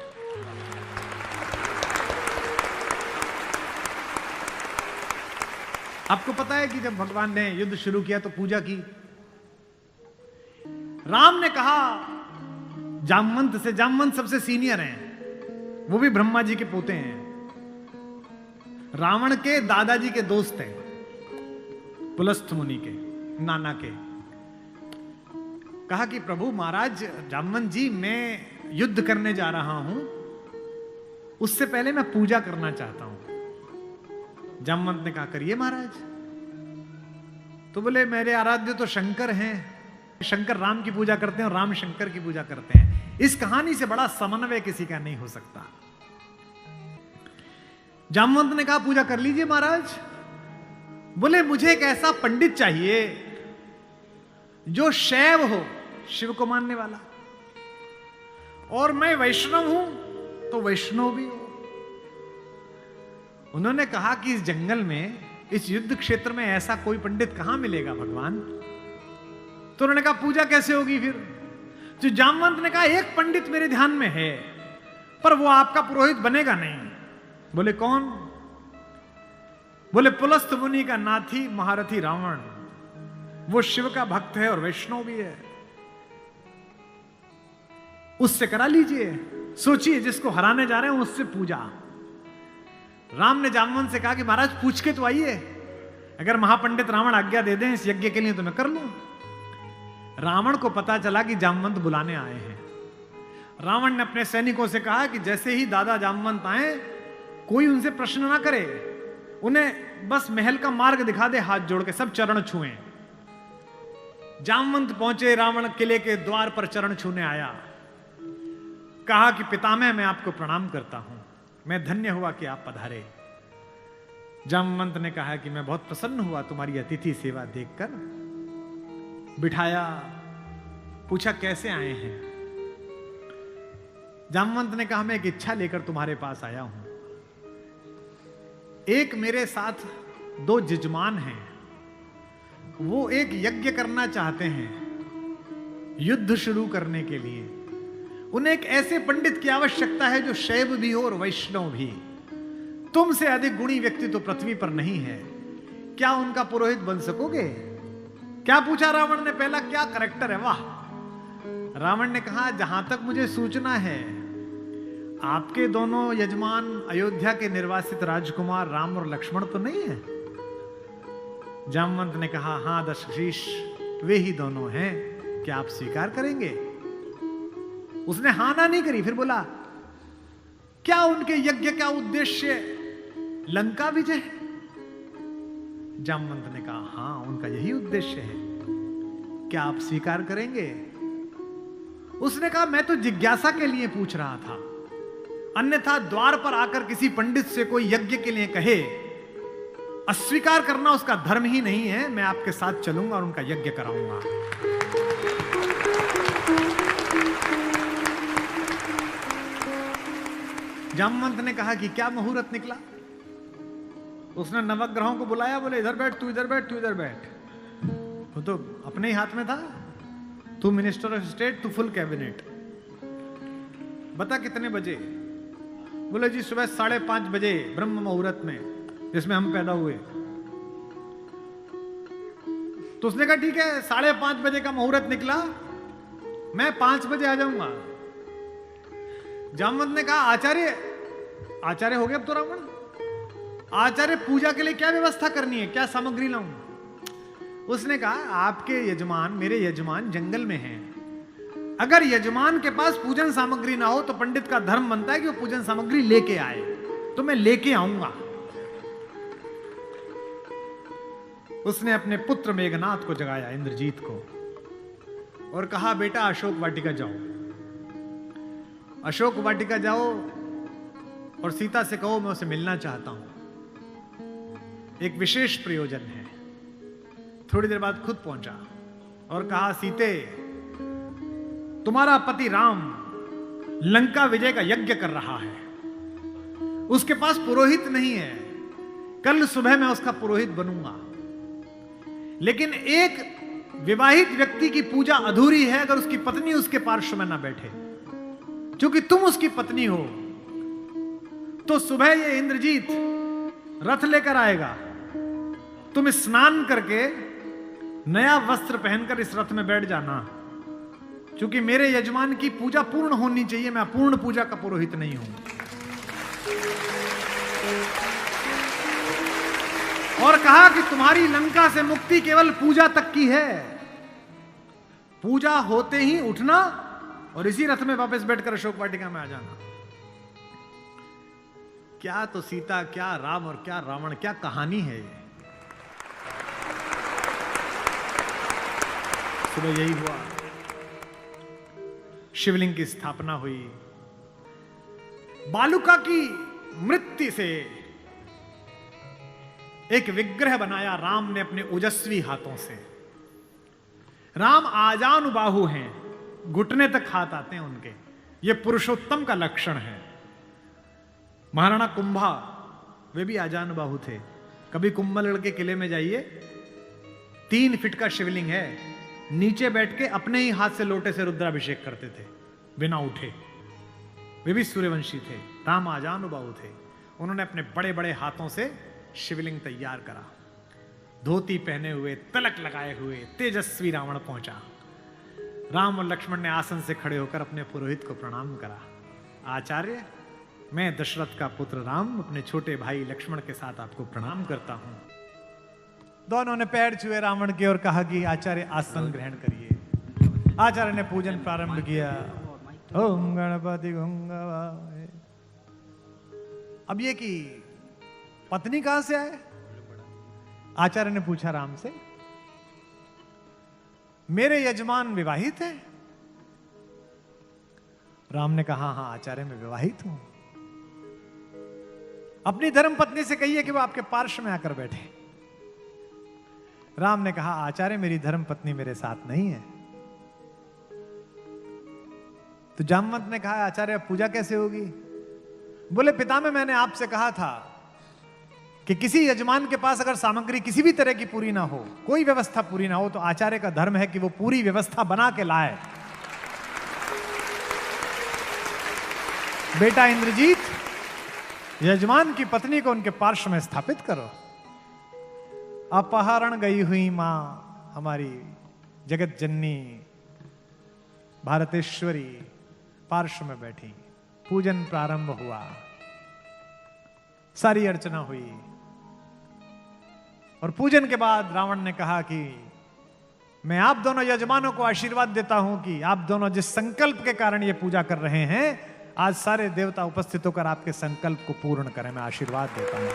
आपको पता है कि जब भगवान ने युद्ध शुरू किया तो पूजा की। राम ने कहा जामवंत से, जामवंत सबसे सीनियर हैं, वो भी ब्रह्मा जी के पोते हैं, रावण के दादाजी के दोस्त हैं, पुलस्त्य मुनि के नाना के। कहा कि प्रभु महाराज जामवंत जी, मैं युद्ध करने जा रहा हूं, उससे पहले मैं पूजा करना चाहता हूं। जामवंत ने कहा करिए महाराज। तो बोले मेरे आराध्य तो शंकर हैं, शंकर राम की पूजा करते हैं और राम शंकर की पूजा करते हैं, इस कहानी से बड़ा समन्वय किसी का नहीं हो सकता। जामवंत ने कहा पूजा कर लीजिए महाराज। बोले मुझे एक ऐसा पंडित चाहिए जो शैव हो, शिव को मानने वाला, और मैं वैष्णव हूं तो वैष्णव भी हो। उन्होंने कहा कि इस जंगल में, इस युद्ध क्षेत्र में ऐसा कोई पंडित कहां मिलेगा भगवान। तो उन्होंने कहा पूजा कैसे होगी फिर। तो जामवंत ने कहा एक पंडित मेरे ध्यान में है, पर वो आपका पुरोहित बनेगा नहीं। बोले कौन। बोले पुलस्त्य मुनि का नाथी महारथी रावण, वो शिव का भक्त है और वैष्णव भी है, उससे करा लीजिए। सोचिए जिसको हराने जा रहे हैं उससे पूजा। राम ने जामवंत से कहा कि महाराज पूछ के तो आइए, अगर महापंडित रावण आज्ञा दे दें इस यज्ञ के लिए तो मैं कर लूं। रावण को पता चला कि जामवंत बुलाने आए हैं। रावण ने अपने सैनिकों से कहा कि जैसे ही दादा जामवंत आए कोई उनसे प्रश्न ना करे, उन्हें बस महल का मार्ग दिखा दे, हाथ जोड़ के सब चरण छुएं। जामवंत पहुंचे, रावण किले के द्वार पर चरण छूने आया, कहा कि पितामह मैं आपको प्रणाम करता हूं, मैं धन्य हुआ कि आप पधारे। जामवंत ने कहा कि मैं बहुत प्रसन्न हुआ तुम्हारी अतिथि सेवा देखकर। बिठाया, पूछा कैसे आए हैं। जामवंत ने कहा मैं एक इच्छा लेकर तुम्हारे पास आया हूं। एक मेरे साथ दो जजमान हैं, वो एक यज्ञ करना चाहते हैं युद्ध शुरू करने के लिए। उन्हें एक ऐसे पंडित की आवश्यकता है जो शैव भी हो और वैष्णव भी। तुमसे अधिक गुणी व्यक्ति तो पृथ्वी पर नहीं है, क्या उनका पुरोहित बन सकोगे। क्या पूछा रावण ने, पहला क्या करैक्टर है। वाह। रावण ने कहा जहां तक मुझे सूचना है आपके दोनों यजमान अयोध्या के निर्वासित राजकुमार राम और लक्ष्मण तो नहीं है। जामवंत ने कहा हां दशशीष, वे ही दोनों हैं, क्या आप स्वीकार करेंगे। उसने हां ना नहीं करी, फिर बोला क्या उनके यज्ञ का उद्देश्य लंका विजय है। जामवंत ने कहा हां उनका यही उद्देश्य है, क्या आप स्वीकार करेंगे। उसने कहा मैं तो जिज्ञासा के लिए पूछ रहा था, अन्यथा द्वार पर आकर किसी पंडित से कोई यज्ञ के लिए कहे, अस्वीकार करना उसका धर्म ही नहीं है। मैं आपके साथ चलूंगा और उनका यज्ञ कराऊंगा। जामवंत ने कहा कि क्या मुहूर्त निकला। उसने नवग्रहों को बुलाया, बोले इधर बैठ, तू इधर बैठ, तू इधर बैठ। वो तो अपने ही हाथ में था, तू मिनिस्टर ऑफ स्टेट, तू फुल कैबिनेट। बता कितने बजे। बोले जी सुबह 5:30 बजे ब्रह्म मुहूर्त में, जिसमें हम पैदा हुए। तो उसने कहा ठीक है, 5:30 बजे का मुहूर्त निकला, मैं 5 बजे आ जाऊंगा। जामवंत ने कहा आचार्य हो गया अब तो रावण। आचार्य पूजा के लिए क्या व्यवस्था करनी है, क्या सामग्री लाऊं। उसने कहा आपके यजमान, मेरे यजमान जंगल में हैं, अगर यजमान के पास पूजन सामग्री ना हो तो पंडित का धर्म बनता है कि वो पूजन सामग्री लेके आए, तो मैं लेके आऊंगा। उसने अपने पुत्र मेघनाथ को जगाया, इंद्रजीत को, और कहा बेटा अशोक वाटिका जाओ, अशोक वाटिका जाओ और सीता से कहो मैं उसे मिलना चाहता हूं, एक विशेष प्रयोजन है। थोड़ी देर बाद खुद पहुंचा और कहा सीते, तुम्हारा पति राम लंका विजय का यज्ञ कर रहा है, उसके पास पुरोहित नहीं है, कल सुबह मैं उसका पुरोहित बनूंगा, लेकिन एक विवाहित व्यक्ति की पूजा अधूरी है अगर उसकी पत्नी उसके पार्श्व में ना बैठे। क्योंकि तुम उसकी पत्नी हो, तो सुबह ये इंद्रजीत रथ लेकर आएगा, तुम स्नान करके नया वस्त्र पहनकर इस रथ में बैठ जाना, क्योंकि मेरे यजमान की पूजा पूर्ण होनी चाहिए, मैं पूर्ण पूजा का पुरोहित नहीं हूं। और कहा कि तुम्हारी लंका से मुक्ति केवल पूजा तक की है। पूजा होते ही उठना और इसी रथ में वापस बैठकर अशोक वाटिका में आ जाना। क्या तो सीता, क्या राम और क्या रावण, क्या कहानी है ये। सुबह यही हुआ, शिवलिंग की स्थापना हुई। बालुका की मृत्यु से एक विग्रह बनाया राम ने अपने ओजस्वी हाथों से। राम आजानुबाहु हैं, घुटने तक हाथ आते हैं उनके। ये पुरुषोत्तम का लक्षण है। महाराणा कुंभा वे भी आजानुबाहु थे। कभी कुंभलगढ़ के किले में जाइए, 3 फीट का शिवलिंग है, नीचे बैठ के अपने ही हाथ से लोटे से रुद्राभिषेक करते थे बिना उठे। वे भी सूर्यवंशी थे। राम आजानुबाहु थे। उन्होंने अपने बड़े बड़े हाथों से शिवलिंग तैयार करा। धोती पहने हुए, तलक लगाए हुए तेजस्वी रावण पहुंचा। राम और लक्ष्मण ने आसन से खड़े होकर अपने पुरोहित को प्रणाम करा। आचार्य, मैं दशरथ का पुत्र राम अपने छोटे भाई लक्ष्मण के साथ आपको प्रणाम करता हूं। दोनों ने पैर छुए रावण के और कहा कि आचार्य आसन ग्रहण करिए। आचार्य ने पूजन प्रारंभ किया। ओम गणपति गंगावाय। अब ये कि पत्नी कहां से आए? आचार्य ने पूछा राम से। मेरे यजमान विवाहित हैं? राम ने कहा हां आचार्य, मैं विवाहित हूं। अपनी धर्म पत्नी से कहिए कि वो आपके पार्श्व में आकर बैठे। राम ने कहा आचार्य, मेरी धर्म पत्नी मेरे साथ नहीं है। तो जामवंत ने कहा आचार्य, अब पूजा कैसे होगी? बोले पितामह, मैंने आपसे कहा था कि किसी यजमान के पास अगर सामग्री किसी भी तरह की पूरी ना हो, कोई व्यवस्था पूरी ना हो, तो आचार्य का धर्म है कि वो पूरी व्यवस्था बना के लाए। बेटा इंद्रजीत, यजमान की पत्नी को उनके पार्श्व में स्थापित करो। अपहरण गई हुई मां हमारी जगत जननी भारतेश्वरी पार्श्व में बैठी। पूजन प्रारंभ हुआ, सारी अर्चना हुई और पूजन के बाद रावण ने कहा कि मैं आप दोनों यजमानों को आशीर्वाद देता हूं कि आप दोनों जिस संकल्प के कारण ये पूजा कर रहे हैं, आज सारे देवता उपस्थित होकर आपके संकल्प को पूर्ण करें। मैं आशीर्वाद देता हूं।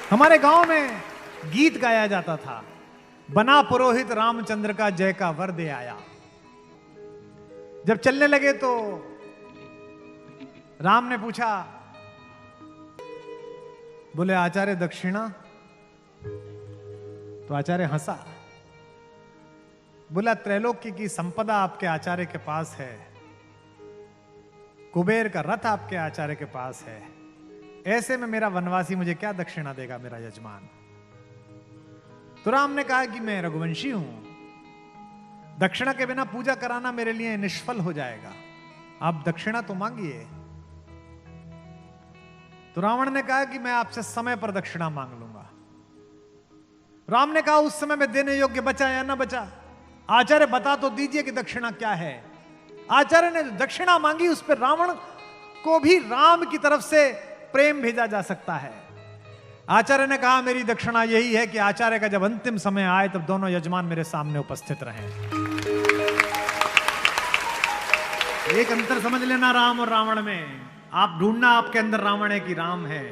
हमारे गांव में गीत गाया जाता था, बना पुरोहित रामचंद्र का जय का वर दे आया। जब चलने लगे तो राम ने पूछा, बोले आचार्य दक्षिणा? तो आचार्य हंसा। बोला त्रैलोक्य की संपदा आपके आचार्य के पास है, कुबेर का रथ आपके आचार्य के पास है, ऐसे में मेरा वनवासी मुझे क्या दक्षिणा देगा मेरा यजमान? तो राम ने कहा कि मैं रघुवंशी हूं, दक्षिणा के बिना पूजा कराना मेरे लिए निष्फल हो जाएगा, आप दक्षिणा तो मांगिए। तो रावण ने कहा कि मैं आपसे समय पर दक्षिणा मांग लूंगा। राम ने कहा उस समय में देने योग्य बचा या ना बचा? आचार्य बता तो दीजिए कि दक्षिणा क्या है। आचार्य ने दक्षिणा मांगी, उस पर रावण को भी राम की तरफ से प्रेम भेजा जा सकता है। आचार्य ने कहा मेरी दक्षिणा यही है कि आचार्य का जब अंतिम समय आए तब दोनों यजमान मेरे सामने उपस्थित रहें। एक अंतर समझ लेना राम और रावण में। आप ढूंढना आपके अंदर रावण है कि राम है।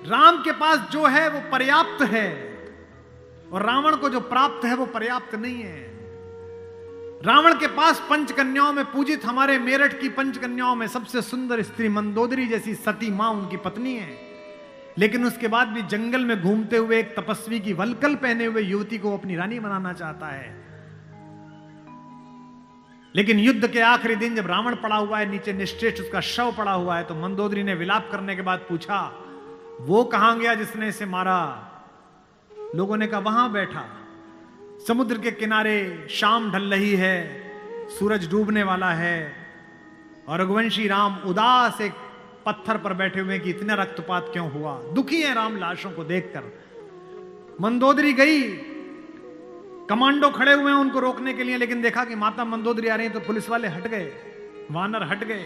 राम के पास जो है वो पर्याप्त है और रावण को जो प्राप्त है वो पर्याप्त नहीं है। रावण के पास पंचकन्याओं में पूजित हमारे मेरठ की पंचकन्याओं में सबसे सुंदर स्त्री मंदोदरी जैसी सती मां उनकी पत्नी है, लेकिन उसके बाद भी जंगल में घूमते हुए एक तपस्वी की वलकल पहने हुए युवती को अपनी रानी बनाना चाहता है। लेकिन युद्ध के आखिरी दिन जब रावण पड़ा हुआ है नीचे निश्चेष्ट, उसका शव पड़ा हुआ है, तो मंदोदरी ने विलाप करने के बाद पूछा वो कहां गया जिसने इसे मारा? लोगों ने कहा वहां बैठा समुद्र के किनारे, शाम ढल रही है, सूरज डूबने वाला है और रघुवंशी राम उदास एक पत्थर पर बैठे हुए कि इतना रक्तपात क्यों हुआ, दुखी है राम लाशों को देखकर। मंदोदरी गई, कमांडो खड़े हुए हैं उनको रोकने के लिए, लेकिन देखा कि माता मंदोदरी आ रही है तो पुलिस वाले हट गए। वानर हट गए,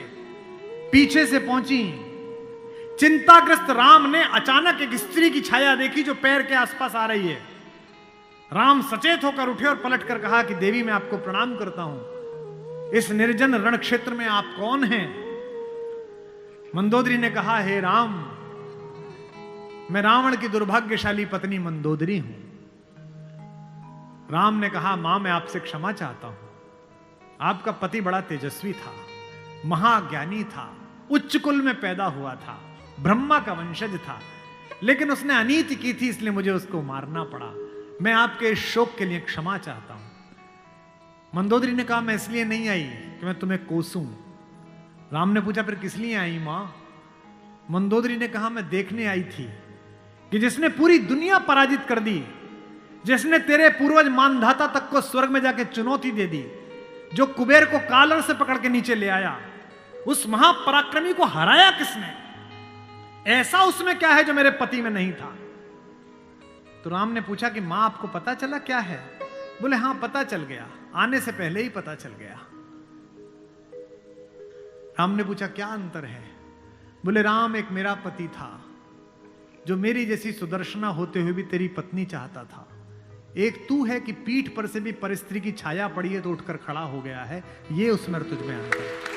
पीछे से पहुंची। चिंताग्रस्त राम ने अचानक एक स्त्री की छाया देखी जो पैर के आसपास आ रही है। राम सचेत होकर उठे और पलटकर कहा कि देवी, मैं आपको प्रणाम करता हूं। इस निर्जन रण क्षेत्र में आप कौन हैं? मंदोदरी ने कहा, हे राम, मैं रावण की दुर्भाग्यशाली पत्नी मंदोदरी हूं। राम ने कहा, मां, मैं आपसे क्षमा चाहता हूं। आपका पति बड़ा तेजस्वी था, महाज्ञानी था, उच्च कुल में पैदा हुआ था, ब्रह्मा का वंशज था, लेकिन उसने अनीति की थी, इसलिए मुझे उसको मारना पड़ा। मैं आपके इस शोक के लिए क्षमा चाहता हूं। मंदोदरी ने कहा, मैं इसलिए नहीं आई कि मैं तुम्हें कोसूं। राम ने पूछा, फिर किस लिए आई मां? मंदोदरी ने कहा, मैं देखने आई थी कि जिसने पूरी दुनिया पराजित कर दी, जिसने तेरे पूर्वज मानधाता तक को स्वर्ग में जाके चुनौती दे दी, जो कुबेर को कालर से पकड़ के नीचे ले आया, उस महापराक्रमी को हराया किसने? ऐसा उसमें क्या है जो मेरे पति में नहीं था? तो राम ने पूछा कि मां, आपको पता चला क्या है? बोले, हां, पता चल गया, आने से पहले ही पता चल गया। राम ने पूछा, क्या अंतर है? बोले, राम, एक मेरा पति था जो मेरी जैसी सुदर्शना होते हुए भी तेरी पत्नी चाहता था। एक तू है कि पीठ पर से भी परिस्त्री की छाया पड़ी है तो उठकर खड़ा हो गया है। ये उसमें तुझ में अंतर है।